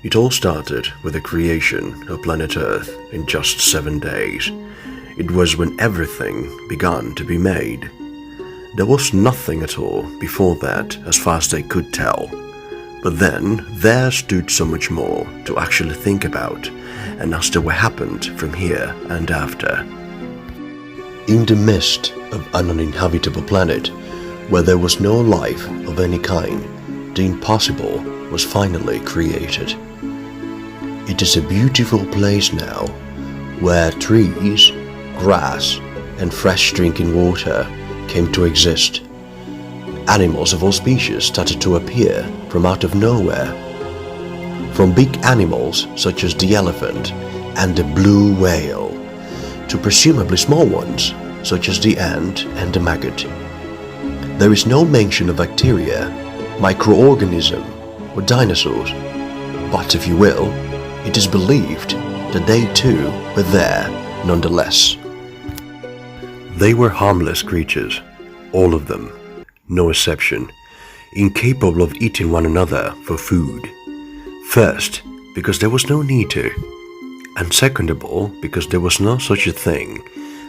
It all started with the creation of planet Earth in just 7 days. It was when everything began to be made. There was nothing at all before that as far as they could tell. But then there stood so much more to actually think about, and as to what happened from here and after. In the midst of an uninhabitable planet, where there was no life of any kind, the impossible was finally created. It is a beautiful place now, where trees, grass, and fresh drinking water came to exist. Animals of all species started to appear from out of nowhere. From big animals such as the elephant and the blue whale, to presumably small ones such as the ant and the maggot. There is no mention of bacteria, microorganism, or dinosaurs, but if you will, it is believed that they too were there nonetheless. They were harmless creatures, all of them, no exception, incapable of eating one another for food. First, because there was no need to, and second of all, because there was no such a thing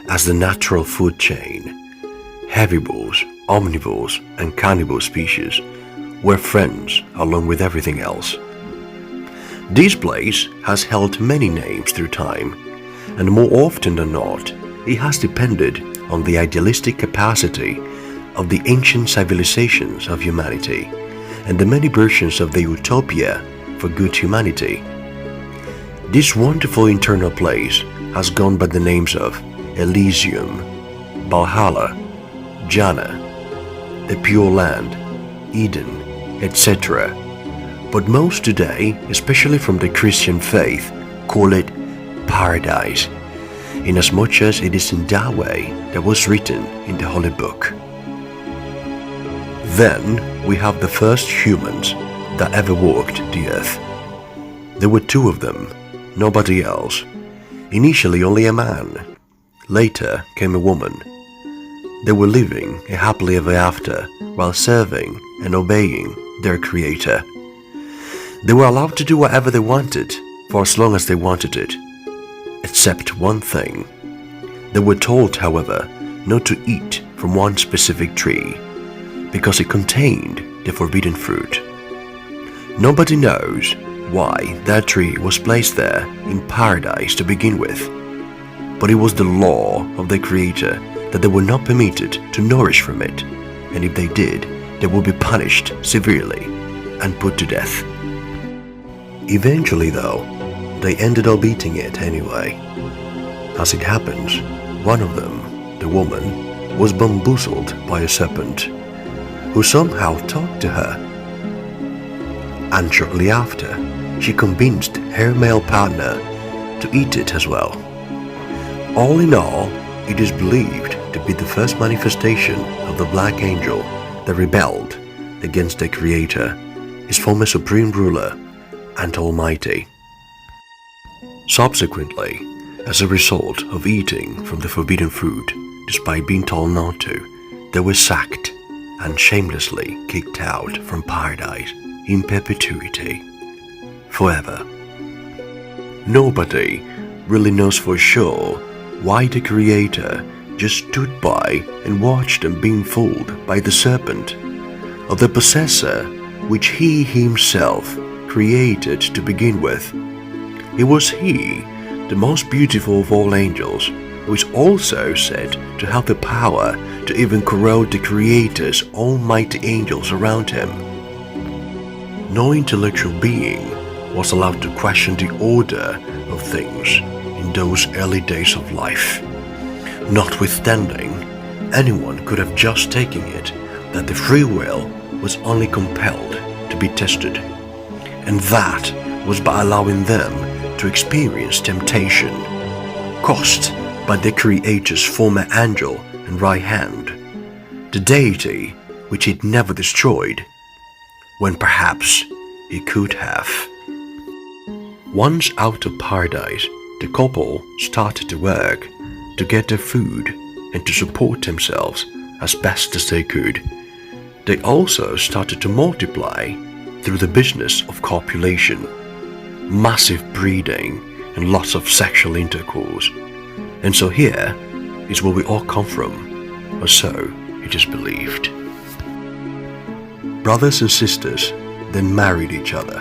as the natural food chain. Herbivores, omnivores, and carnivore species were friends along with everything else. This place has held many names through time, and more often than not, it has depended on the idealistic capacity of the ancient civilizations of humanity and the many versions of the utopia for good humanity. This wonderful internal place has gone by the names of Elysium, Valhalla, Jannah, the Pure Land, Eden, etc. But most today, especially from the Christian faith, call it paradise, inasmuch as it is in that way that was written in the Holy Book. Then we have the first humans that ever walked the earth. There were 2 of them, nobody else. Initially only a man. Later came a woman. They were living a happily ever after while serving and obeying their Creator. They were allowed to do whatever they wanted for as long as they wanted it, except one thing. They were told, however, not to eat from one specific tree because it contained the forbidden fruit. Nobody knows why that tree was placed there in paradise to begin with, but it was the law of the Creator that they were not permitted to nourish from it, and if they did, they would be punished severely and put to death. Eventually though, they ended up eating it anyway. As it happens, one of them, the woman, was bamboozled by a serpent, who somehow talked to her. And shortly after, she convinced her male partner to eat it as well. All in all, it is believed to be the first manifestation of the Black Angel that rebelled against the Creator, his former supreme ruler and Almighty. Subsequently, as a result of eating from the forbidden fruit, despite being told not to, they were sacked and shamelessly kicked out from paradise in perpetuity, forever. Nobody really knows for sure why the Creator just stood by and watched them being fooled by the serpent, or the possessor which he himself created to begin with. It was he, the most beautiful of all angels, who is also said to have the power to even corrode the Creator's almighty angels around him. No intellectual being was allowed to question the order of things in those early days of life. Notwithstanding, anyone could have just taken it that the free will was only compelled to be tested, and that was by allowing them to experience temptation caused by the Creator's former angel and right hand, the deity which it never destroyed, when perhaps it could have. Once out of paradise, the couple started to work to get their food and to support themselves as best as they could. They also started to multiply through the business of copulation. massive breeding, and lots of sexual intercourse. And so here is where we all come from, or so it is believed. Brothers and sisters then married each other,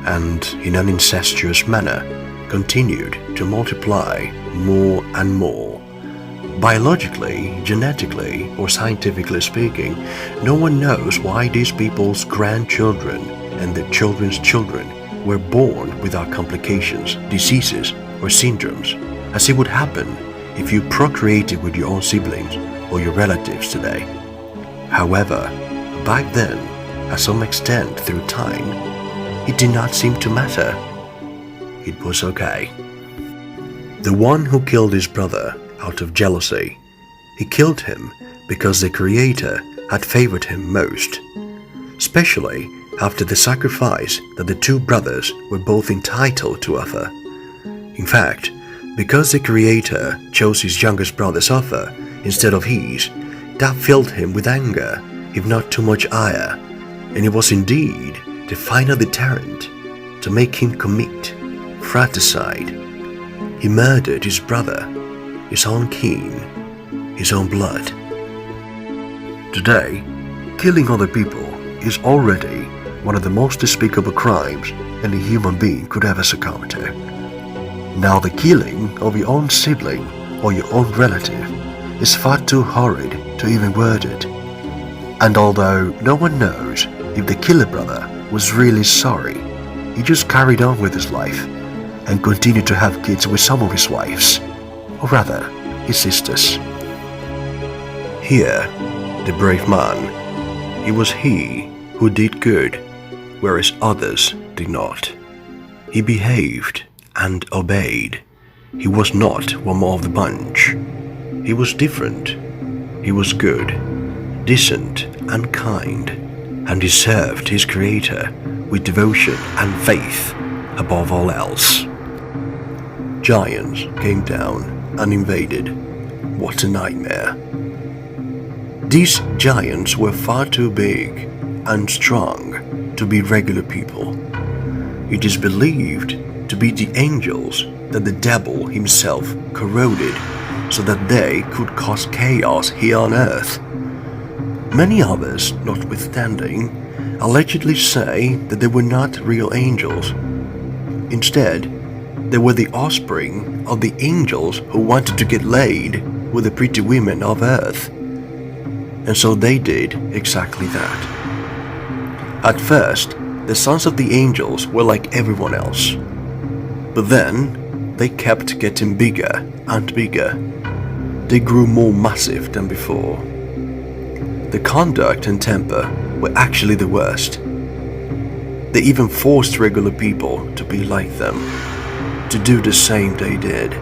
and in an incestuous manner continued to multiply more and more. Biologically, genetically, or scientifically speaking, no one knows why these people's grandchildren and their children's children were born without complications, diseases, or syndromes, as it would happen if you procreated with your own siblings or your relatives today. However, back then, at some extent through time, it did not seem to matter. It was okay. The one who killed his brother out of jealousy, he killed him because the Creator had favored him most, especially after the sacrifice that the two brothers were both entitled to offer. In fact, because the Creator chose his youngest brother's offer instead of his, that filled him with anger, if not too much ire, and it was indeed the final deterrent to make him commit fratricide. He murdered his brother, his own kin, his own blood. Today, killing other people is already one of the most despicable crimes any human being could ever succumb to. Now the killing of your own sibling or your own relative is far too horrid to even word it. And although no one knows if the killer brother was really sorry, he just carried on with his life and continued to have kids with some of his wives, or rather, his sisters. Here, the brave man, it was he who did good, whereas others did not. He behaved and obeyed. He was not one more of the bunch. He was different. He was good, decent and kind, and he served his Creator with devotion and faith above all else. Giants came down and invaded. What a nightmare. These giants were far too big and strong to be regular people. It is believed to be the angels that the devil himself corroded so that they could cause chaos here on earth. Many others, notwithstanding, allegedly say that they were not real angels. Instead, they were the offspring of the angels who wanted to get laid with the pretty women of earth. And so they did exactly that. At first, the sons of the angels were like everyone else. But then, they kept getting bigger and bigger. They grew more massive than before. The conduct and temper were actually the worst. They even forced regular people to be like them, to do the same they did.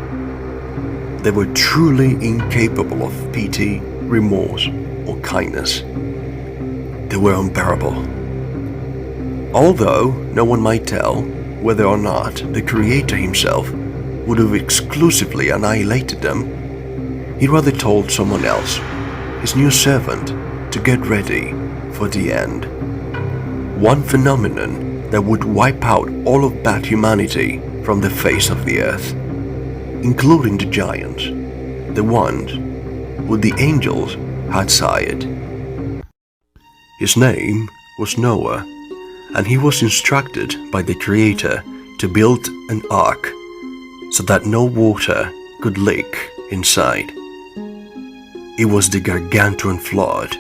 They were truly incapable of pity, remorse, or kindness. They were unbearable. Although no one might tell whether or not the Creator himself would have exclusively annihilated them, he rather told someone else, his new servant, to get ready for the end. One phenomenon that would wipe out all of bad humanity from the face of the earth, including the giants, the ones who the angels had sired. His name was Noah, and he was instructed by the Creator to build an ark so that no water could leak inside. It was the gargantuan flood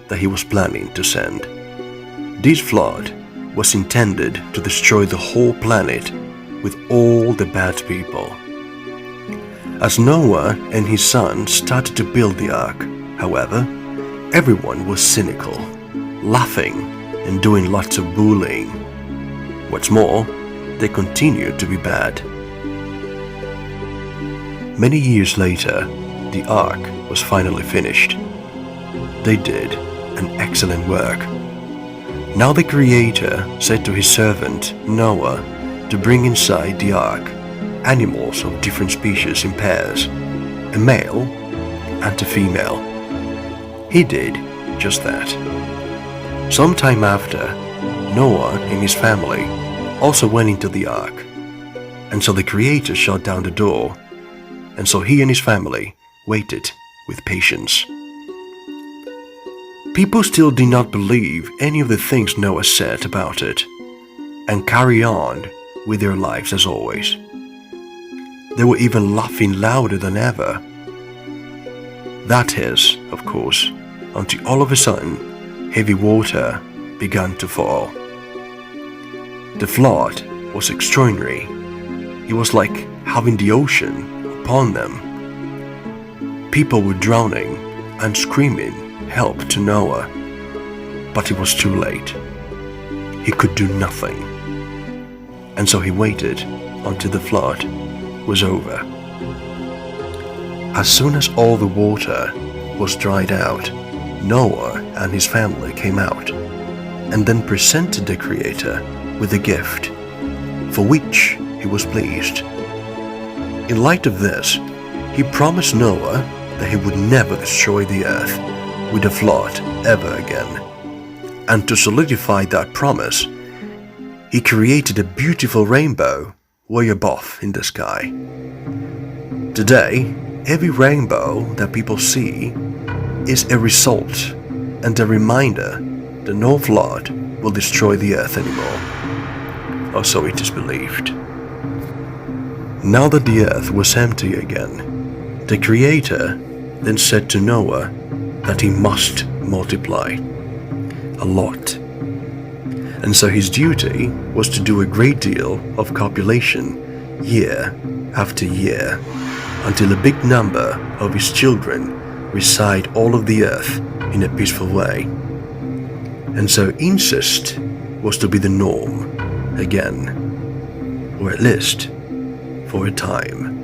that he was planning to send. This flood was intended to destroy the whole planet with all the bad people. As Noah and his sons started to build the ark, however, everyone was cynical, laughing and doing lots of bullying. What's more, they continued to be bad. Many years later, the ark was finally finished. They did an excellent work. Now the Creator said to his servant Noah to bring inside the ark animals of different species in pairs, a male and a female. He did just that. Sometime after, Noah and his family also went into the ark. And so the Creator shut down the door, and so he and his family waited with patience. People still did not believe any of the things Noah said about it, and carry on with their lives as always. They were even laughing louder than ever. That is, of course, until all of a sudden, heavy water began to fall. The flood was extraordinary. It was like having the ocean upon them. People were drowning and screaming help to Noah, but it was too late. He could do nothing. And so he waited until the flood was over. As soon as all the water was dried out, Noah and his family came out and then presented the Creator with a gift, for which he was pleased. In light of this, he promised Noah that he would never destroy the earth with a flood ever again. And to solidify that promise, he created a beautiful rainbow way above in the sky. Today, every rainbow that people see is a result and a reminder that no flood will destroy the earth anymore, or so it is believed. Now that the earth was empty again, the Creator then said to Noah that he must multiply a lot. And so his duty was to do a great deal of copulation year after year, until a big number of his children reside all of the earth in a peaceful way. And so incest was to be the norm again, or at least for a time.